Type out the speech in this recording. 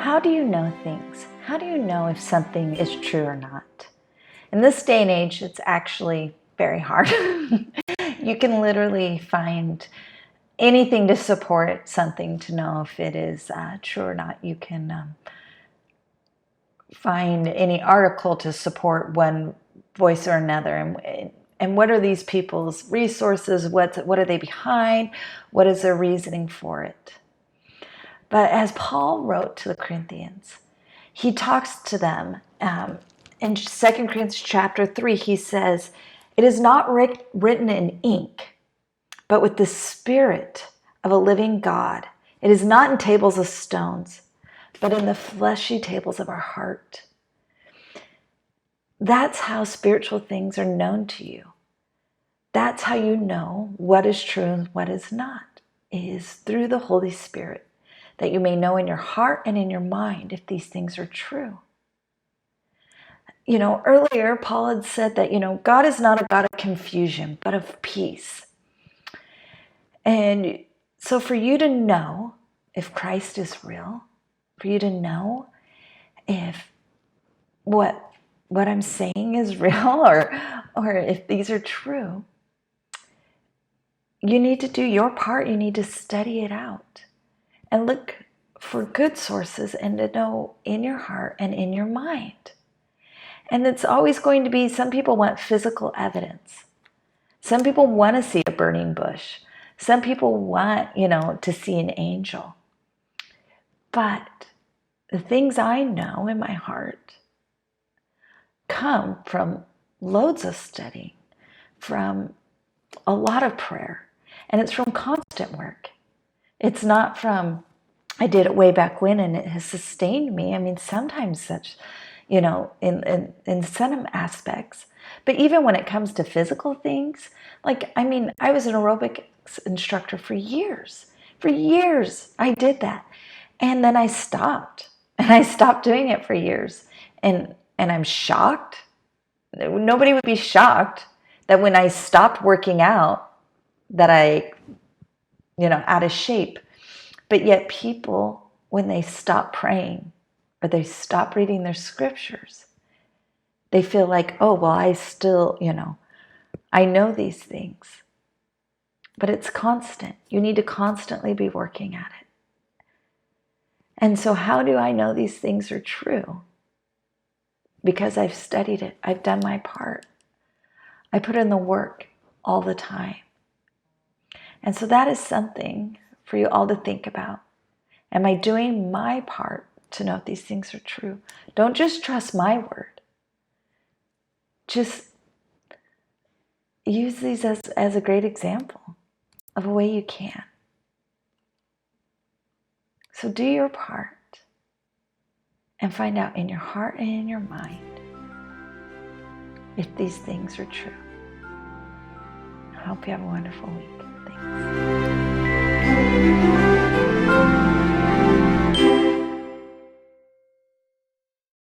How do you know things? How do you know if something is true or not? In this day and age, it's actually very hard. You can literally find anything to support something to know if it is true or not. You can find any article to support one voice or another. And what are these people's resources? What are they behind? What is their reasoning for it? But as Paul wrote to the Corinthians, he talks to them in 2 Corinthians chapter 3. He says, "It is not written in ink, but with the Spirit of a living God. It is not in tables of stones, but in the fleshy tables of our heart." That's how spiritual things are known to you. That's how you know what is true and what is not. It is through the Holy Spirit, that you may know in your heart and in your mind if these things are true. Earlier, Paul had said that, God is not a God of confusion, but of peace. And so for you to know if Christ is real, for you to know if what I'm saying is real or if these are true, you need to do your part. You need to study it out and look for good sources and to know in your heart and in your mind. And it's always going to be, some people want physical evidence. Some people want to see a burning bush. Some people want, to see an angel. But the things I know in my heart come from loads of study, from a lot of prayer, and it's from constant work. It's not from, I did it way back when and it has sustained me. I mean, sometimes such, in some aspects. But even when it comes to physical things, I was an aerobics instructor for years. For years, I did that. And then I stopped. And I stopped doing it for years. And I'm shocked. Nobody would be shocked that when I stopped working out, that I, out of shape. But yet people, when they stop praying or they stop reading their scriptures, they feel like, oh, well, I still, I know these things. But it's constant. You need to constantly be working at it. And so how do I know these things are true? Because I've studied it. I've done my part. I put in the work all the time. And so that is something for you all to think about. Am I doing my part to know if these things are true? Don't just trust my word. Just use these as a great example of a way you can. So do your part and find out in your heart and in your mind if these things are true. I hope you have a wonderful week. Thanks.